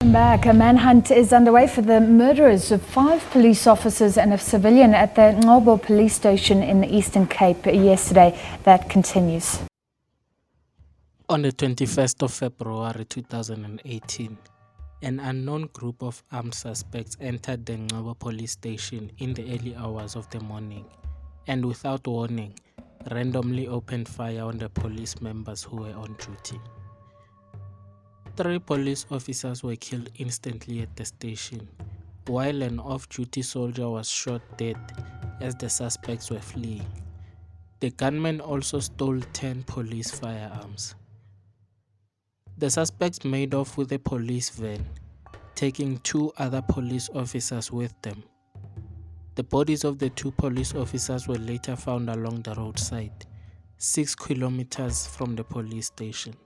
Welcome back. A manhunt is underway for the murderers of 5 police officers and a civilian at the Mancoba police station in the Eastern Cape yesterday. That continues. On the 21st of February 2018, an unknown group of armed suspects entered the Mancoba police station in the early hours of the morning and without warning, randomly opened fire on the police members who were on duty. 3 police officers were killed instantly at the station, while an off-duty soldier was shot dead as the suspects were fleeing. The gunmen also stole 10 police firearms. The suspects made off with a police van, taking 2 other police officers with them. The bodies of the 2 police officers were later found along the roadside, 6 kilometers from the police station.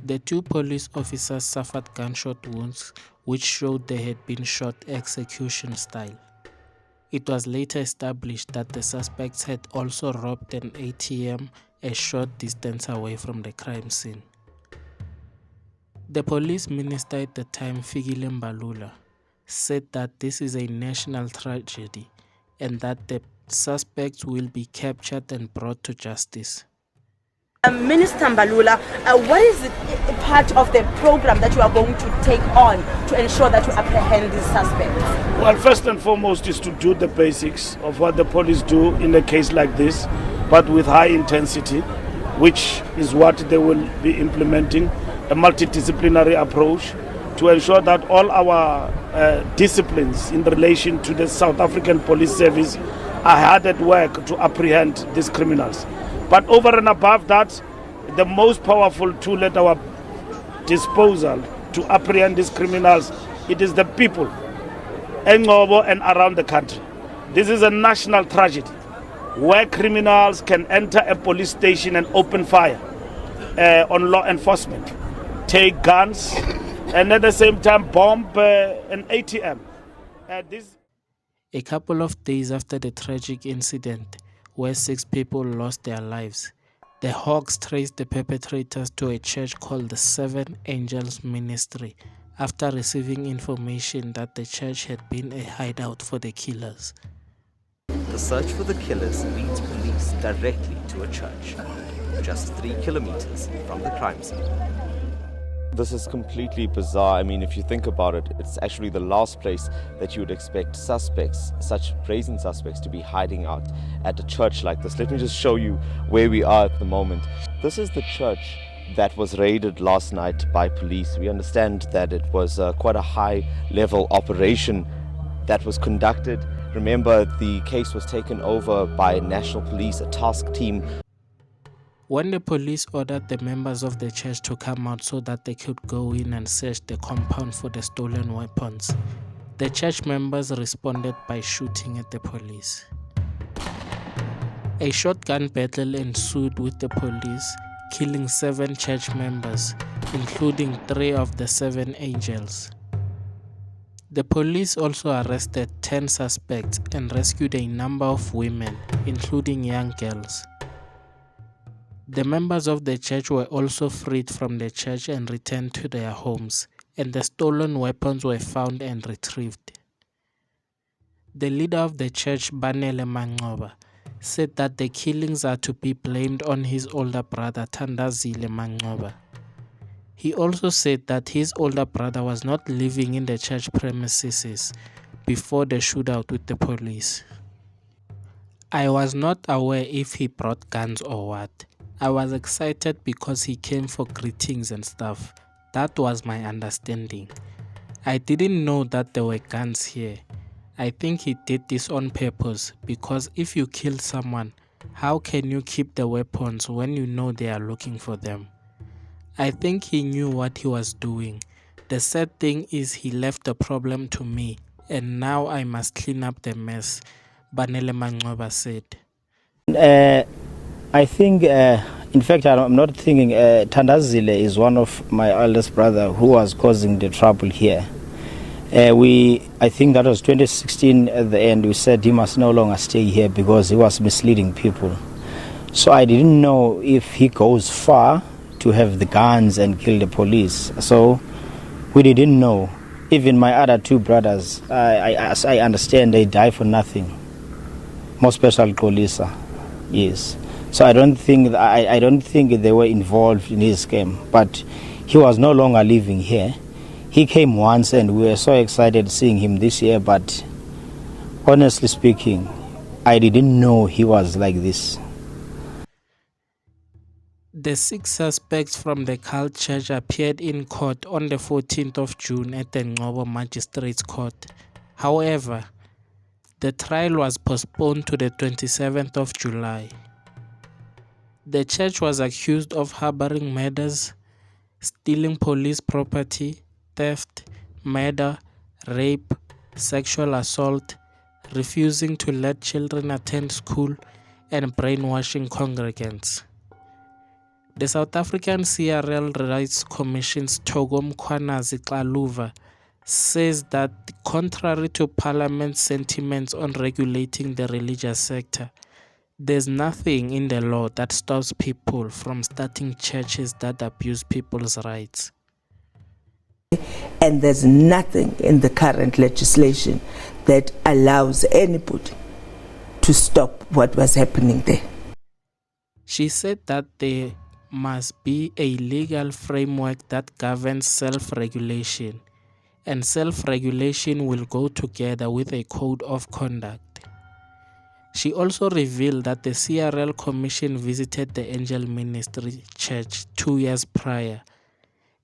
The 2 police officers suffered gunshot wounds which showed they had been shot execution style. It was later established that the suspects had also robbed an ATM a short distance away from the crime scene. The police minister at the time, Fikile Mbalula, said that this is a national tragedy and that the suspects will be captured and brought to justice. Minister Mbalula, what is the part of the program that you are going to take on to ensure that you apprehend these suspects? Well, first and foremost is to do the basics of what the police do in a case like this, but with high intensity, which is what they will be implementing, a multidisciplinary approach to ensure that all our disciplines in relation to the South African Police Service are hard at work to apprehend these criminals. But over and above that, the most powerful tool at our disposal to apprehend these criminals, it is the people in Mancoba and around the country. This is a national tragedy where criminals can enter a police station and open fire on law enforcement, take guns, and at the same time bomb an ATM. A couple of days after the tragic incident, where 6 people lost their lives, the Hawks traced the perpetrators to a church called the 7 Angels Ministry after receiving information that the church had been a hideout for the killers. The search for the killers leads police directly to a church, just 3 kilometers from the crime scene. This is completely bizarre. I mean, if you think about it, it's actually the last place that you would expect suspects, such brazen suspects, to be hiding out at a church like this. Let me just show you where we are at the moment. This is the church that was raided last night by police. We understand that it was quite a high-level operation that was conducted. Remember, the case was taken over by National Police, a task team. When the police ordered the members of the church to come out so that they could go in and search the compound for the stolen weapons, the church members responded by shooting at the police. A shotgun battle ensued with the police, killing 7 church members, including 3 of the 7 angels. The police also arrested 10 suspects and rescued a number of women, including young girls. The members of the church were also freed from the church and returned to their homes, and the stolen weapons were found and retrieved. The leader of the church, Banele Mancoba, said that the killings are to be blamed on his older brother, Thandazile Mancoba. He also said that his older brother was not living in the church premises before the shootout with the police. I was not aware if he brought guns or what. I was excited because he came for greetings and stuff. That was my understanding. I didn't know that there were guns here. I think he did this on purpose because if you kill someone, how can you keep the weapons when you know they are looking for them? I think he knew what he was doing. The sad thing is he left the problem to me and now I must clean up the mess, Banele Mancoba said. I think, in fact, I'm not thinking Thandazile is one of my eldest brother who was causing the trouble here. I think that was 2016 at the end. We said he must no longer stay here because he was misleading people. So I didn't know if he goes far to have the guns and kill the police. So We didn't know. Even my other two brothers, as I understand, they die for nothing. More special Kolisa, yes. So I don't think they were involved in his scam. But he was no longer living here. He came once, and we were so excited seeing him this year. But honestly speaking, I didn't know he was like this. The 6 suspects from the cult church appeared in court on the 14th of June at the Mancoba Magistrates Court. However, the trial was postponed to the 27th of July. The church was accused of harboring murders, stealing police property, theft, murder, rape, sexual assault, refusing to let children attend school, and brainwashing congregants. The South African CRL Rights Commission's Togom Kwanazi Xaluva says that, contrary to Parliament's sentiments on regulating the religious sector, there's nothing in the law that stops people from starting churches that abuse people's rights. And there's nothing in the current legislation that allows anybody to stop what was happening there. She said that there must be a legal framework that governs self-regulation, and self-regulation will go together with a code of conduct. She also revealed that the CRL Commission visited the Angel Ministry Church 2 years prior,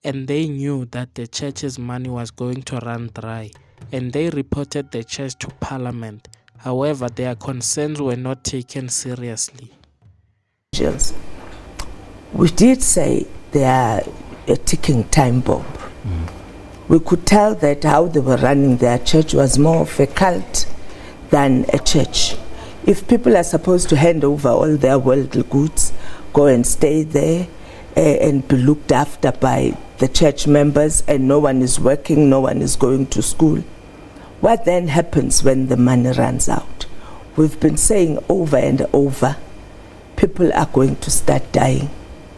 and they knew that the church's money was going to run dry, and they reported the church to Parliament. However, their concerns were not taken seriously. We did say they are a ticking time bomb. We could tell that how they were running their church was more of a cult than a church. If people are supposed to hand over all their worldly goods, go and stay there and be looked after by the church members, and no one is working, no one is going to school, what then happens when the money runs out? We've been saying over and over, people are going to start dying.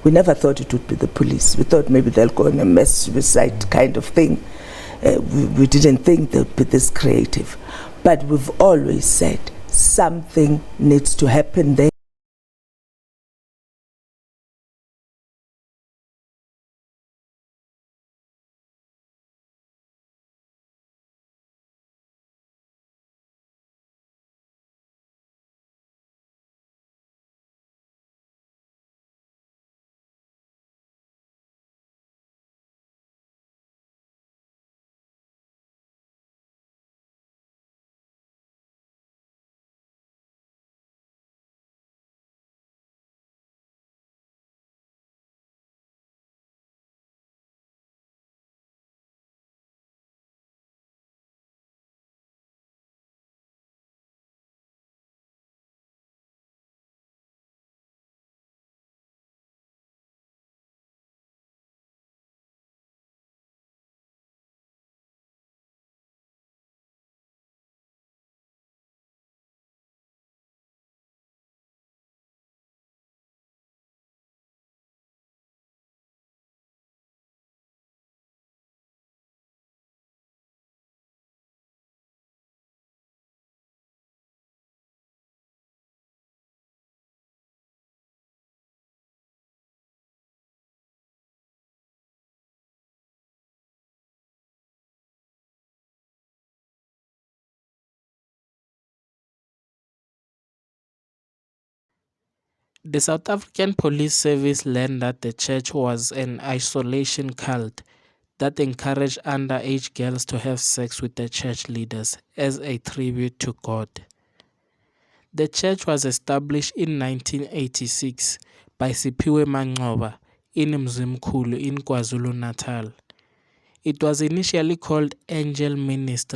We never thought it would be the police. We thought maybe they'll go on a mass suicide kind of thing. We didn't think they'd be this creative. But we've always said something needs to happen there. The South African Police Service learned that the church was an isolation cult that encouraged underage girls to have sex with the church leaders as a tribute to God. The church was established in 1986 by Siphiwe Mancoba in Mzimkhulu in KwaZulu-Natal. It was initially called Angel Ministry.